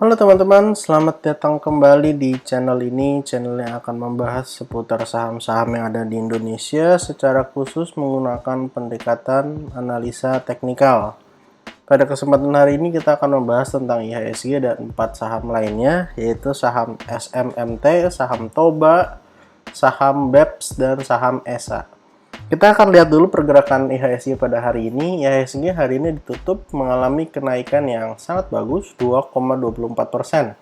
Halo teman-teman, selamat datang kembali di channel ini. Channel yang akan membahas seputar saham-saham yang ada di Indonesia secara khusus menggunakan pendekatan analisa teknikal. Pada kesempatan hari ini kita akan membahas tentang IHSG dan 4 saham lainnya, yaitu saham SMMT, saham Toba, saham BEPS, dan saham ESA. Kita akan lihat dulu pergerakan IHSG pada hari ini. IHSG hari ini ditutup mengalami kenaikan yang sangat bagus, 2,24%.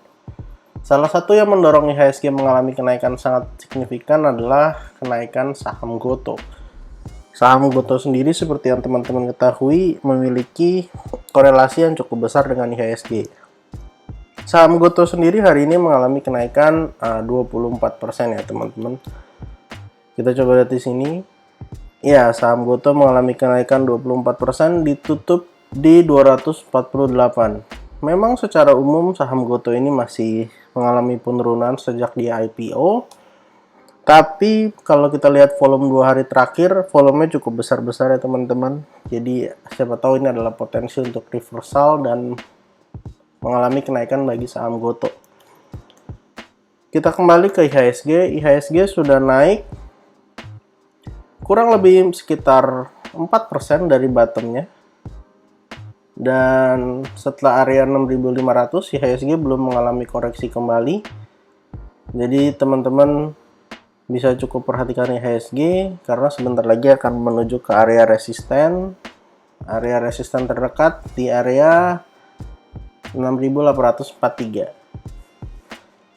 Salah satu yang mendorong IHSG mengalami kenaikan sangat signifikan adalah kenaikan saham Gotoh. Saham Gotoh sendiri seperti yang teman-teman ketahui memiliki korelasi yang cukup besar dengan IHSG. Saham Gotoh sendiri hari ini mengalami kenaikan 24% ya teman-teman. Kita coba lihat di sini. Ya, saham Gotoh mengalami kenaikan 24%, ditutup di 248. Memang secara umum saham Gotoh ini masih mengalami penurunan sejak dia IPO. Tapi kalau kita lihat volume 2 hari terakhir, volumenya cukup besar-besar ya teman-teman. Jadi siapa tahu ini adalah potensi untuk reversal dan mengalami kenaikan bagi saham Gotoh. Kita kembali ke IHSG. IHSG sudah naik kurang lebih sekitar 4% dari bottomnya, dan setelah area 6.500 IHSG belum mengalami koreksi kembali. Jadi teman-teman bisa cukup perhatikan IHSG karena sebentar lagi akan menuju ke area resisten terdekat di area 6.843.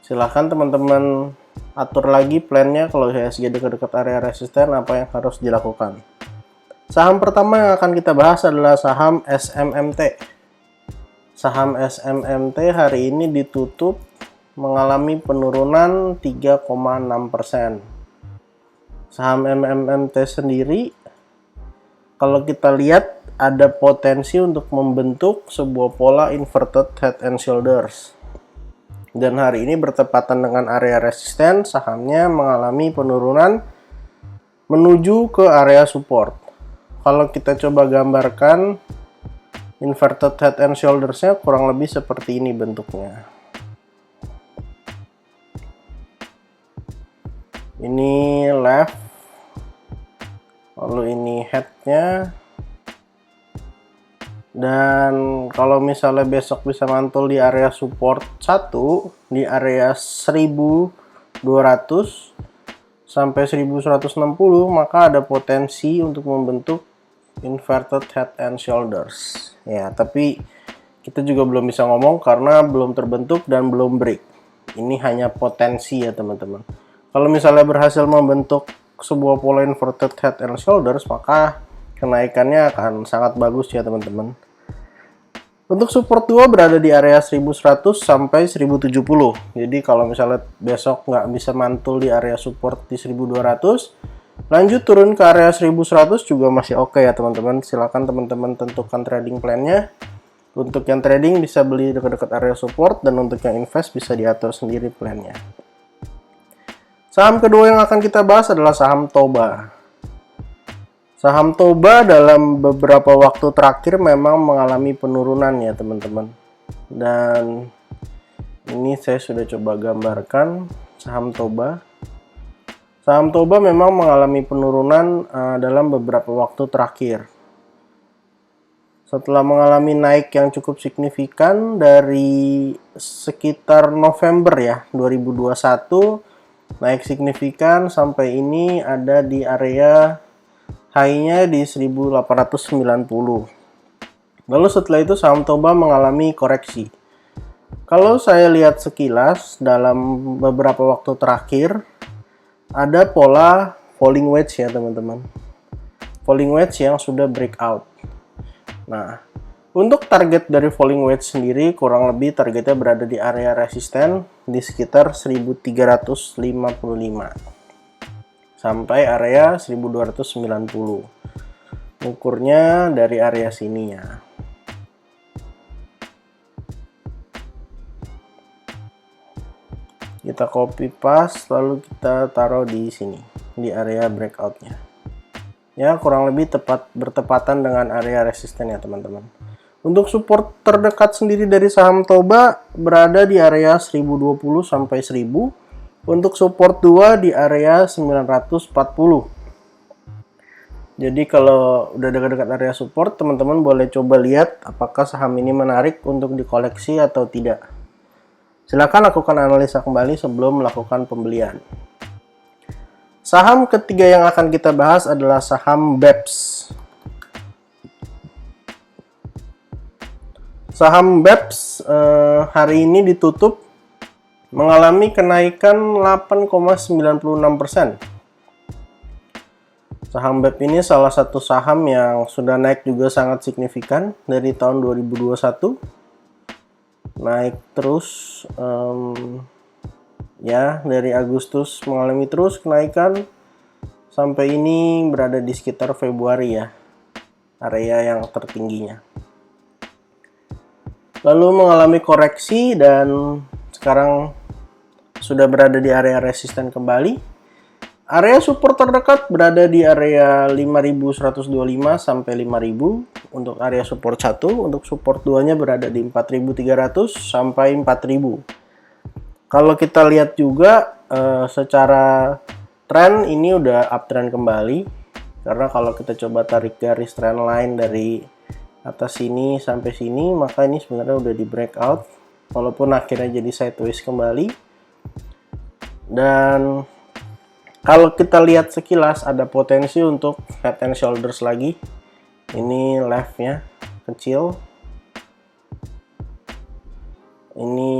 silahkan teman-teman atur lagi plannya kalau IHSG dekat-dekat area resisten apa yang harus dilakukan. Saham pertama yang akan kita bahas adalah saham SMMT. Saham SMMT hari ini ditutup mengalami penurunan 3,6%. Saham MMMT sendiri kalau kita lihat ada potensi untuk membentuk sebuah pola inverted head and shoulders. Dan hari ini bertepatan dengan area resisten, sahamnya mengalami penurunan menuju ke area support. Kalau kita coba gambarkan inverted head and shoulders-nya kurang lebih seperti ini bentuknya. Ini left, lalu ini head-nya. Dan kalau misalnya besok bisa mantul di area support 1 di area 1200 sampai 1160, maka ada potensi untuk membentuk inverted head and shoulders. Ya, tapi kita juga belum bisa ngomong karena belum terbentuk dan belum break. Ini hanya potensi ya teman-teman. Kalau misalnya berhasil membentuk sebuah pola inverted head and shoulders, maka kenaikannya akan sangat bagus ya teman-teman. Untuk support 2 berada di area 1100 sampai 1070. Jadi kalau misalnya besok nggak bisa mantul di area support di 1200, lanjut turun ke area 1100 juga masih oke ya teman-teman. Silakan teman-teman tentukan trading plan-nya. Untuk yang trading bisa beli dekat-dekat area support, dan untuk yang invest bisa diatur sendiri plan-nya. Saham kedua yang akan kita bahas adalah saham Toba. Saham Toba dalam beberapa waktu terakhir memang mengalami penurunan ya teman-teman. Dan ini saya sudah coba gambarkan saham Toba. Saham Toba memang mengalami penurunan dalam beberapa waktu terakhir. Setelah mengalami naik yang cukup signifikan dari sekitar November ya 2021, naik signifikan sampai ini ada di area high-nya di 1890. Lalu setelah itu saham Toba mengalami koreksi. Kalau saya lihat sekilas dalam beberapa waktu terakhir ada pola falling wedge ya teman-teman. Falling wedge yang sudah breakout. Nah, untuk target dari falling wedge sendiri kurang lebih targetnya berada di area resisten di sekitar 1355. Sampai area 1290. Ukurnya dari area sini ya. Kita copy paste lalu kita taruh di sini di area breakoutnya. Ya, kurang lebih bertepatan dengan area resisten ya teman-teman. Untuk support terdekat sendiri dari saham Toba berada di area 1020 sampai 1000. Untuk support 2 di area 940. Jadi kalau udah dekat-dekat area support, teman-teman boleh coba lihat apakah saham ini menarik untuk dikoleksi atau tidak. Silakan lakukan analisa kembali sebelum melakukan pembelian. Saham ketiga yang akan kita bahas adalah saham BEPS. Saham BEPS hari ini ditutup mengalami kenaikan 8,96%. Saham BEPS ini salah satu saham yang sudah naik juga sangat signifikan dari tahun 2021. Naik terus, ya dari Agustus mengalami terus kenaikan sampai ini berada di sekitar Februari ya, area yang tertingginya. Lalu mengalami koreksi dan sekarang sudah berada di area resisten kembali. Area support terdekat berada di area 5125 sampai 5000 untuk area support 1, untuk support 2-nya berada di 4300 sampai 4000. Kalau kita lihat juga secara tren ini udah uptrend kembali, karena kalau kita coba tarik garis trend line dari atas sini sampai sini, maka ini sebenarnya udah di breakout walaupun akhirnya jadi sideways kembali. Dan kalau kita lihat sekilas ada potensi untuk head and shoulders lagi. Ini leftnya kecil, ini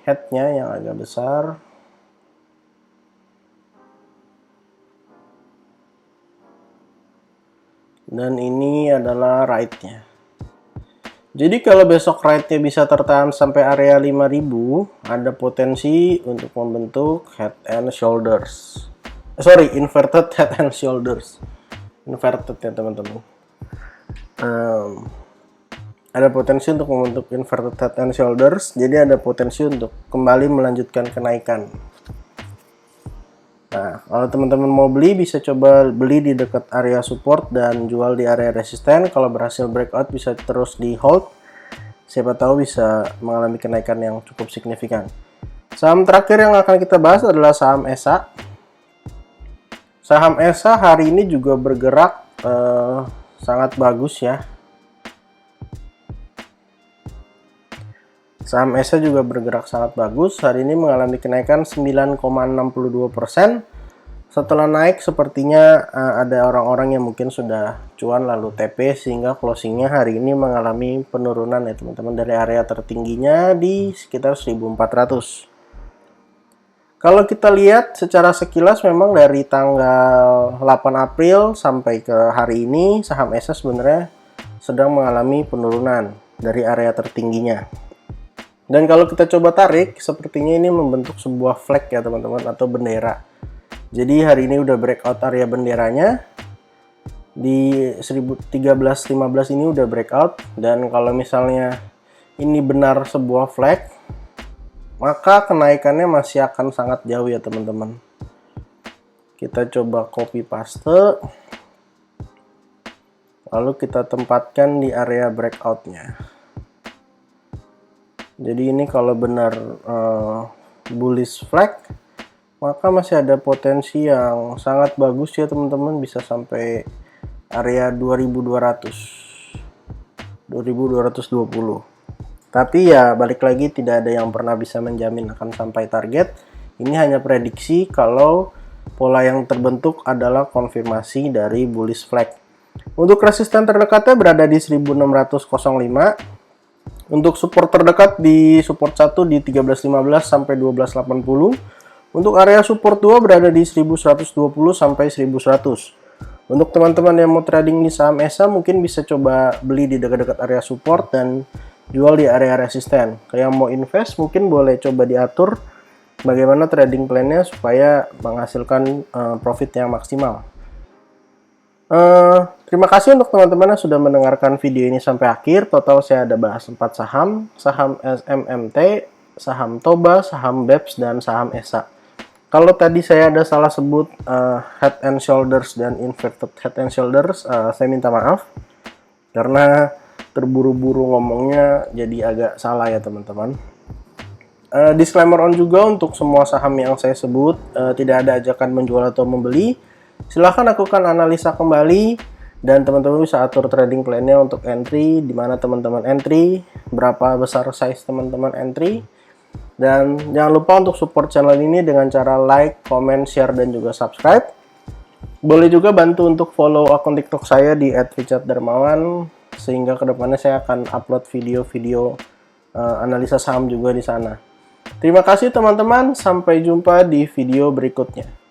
headnya yang agak besar. Dan ini adalah right-nya. Jadi kalau besok right-nya bisa tertahan sampai area 5000, ada potensi untuk membentuk head and shoulders. Inverted head and shoulders. Inverted ya teman-teman. Ada potensi untuk membentuk inverted head and shoulders. Jadi ada potensi untuk kembali melanjutkan kenaikan. Nah, kalau teman-teman mau beli, bisa coba beli di dekat area support dan jual di area resisten. Kalau berhasil breakout, bisa terus di hold. Siapa tahu bisa mengalami kenaikan yang cukup signifikan. Saham terakhir yang akan kita bahas adalah saham ESA. Saham ESA hari ini juga bergerak sangat bagus ya. Saham ESA juga bergerak sangat bagus. Hari ini mengalami kenaikan 9,62%. Setelah naik, sepertinya ada orang-orang yang mungkin sudah cuan lalu TP, sehingga closingnya hari ini mengalami penurunan ya teman-teman, dari area tertingginya di sekitar 1400. Kalau kita lihat secara sekilas, memang dari tanggal 8 April sampai ke hari ini, saham ESA sebenarnya sedang mengalami penurunan dari area tertingginya. Dan kalau kita coba tarik, sepertinya ini membentuk sebuah flag ya teman-teman, atau bendera. Jadi hari ini udah breakout area benderanya. Di 1315 ini udah breakout. Dan kalau misalnya ini benar sebuah flag, maka kenaikannya masih akan sangat jauh ya teman-teman. Kita coba copy paste. Lalu kita tempatkan di area breakoutnya. Jadi ini kalau benar bullish flag, maka masih ada potensi yang sangat bagus ya teman-teman, bisa sampai area 2200, 2220. Tapi ya balik lagi, tidak ada yang pernah bisa menjamin akan sampai target. Ini hanya prediksi kalau pola yang terbentuk adalah konfirmasi dari bullish flag. Untuk resisten terdekatnya berada di 1605. Untuk support terdekat di support 1 di 1315 sampai 1280. Untuk area support 2 berada di 1120 sampai 1100. Untuk teman-teman yang mau trading di saham ESA, mungkin bisa coba beli di dekat-dekat area support dan jual di area resisten. Yang mau invest mungkin boleh coba diatur bagaimana trading plan-nya supaya menghasilkan profit yang maksimal. Terima kasih untuk teman-teman yang sudah mendengarkan video ini sampai akhir. Total saya ada bahas 4 saham, saham SMMT, saham Toba, saham BEPS, dan saham ESA. Kalau tadi saya ada salah sebut head and shoulders dan inverted head and shoulders, saya minta maaf. Karena terburu-buru ngomongnya jadi agak salah ya teman-teman. Disclaimer on juga untuk semua saham yang saya sebut, tidak ada ajakan menjual atau membeli. Silahkan lakukan analisa kembali dan teman-teman bisa atur trading plan-nya untuk entry, di mana teman-teman entry, berapa besar size teman-teman entry. Dan jangan lupa untuk support channel ini dengan cara like, comment, share, dan juga subscribe. Boleh juga bantu untuk follow akun TikTok saya di @richarddarmawan, sehingga kedepannya saya akan upload video-video analisa saham juga di sana. Terima kasih teman-teman, sampai jumpa di video berikutnya.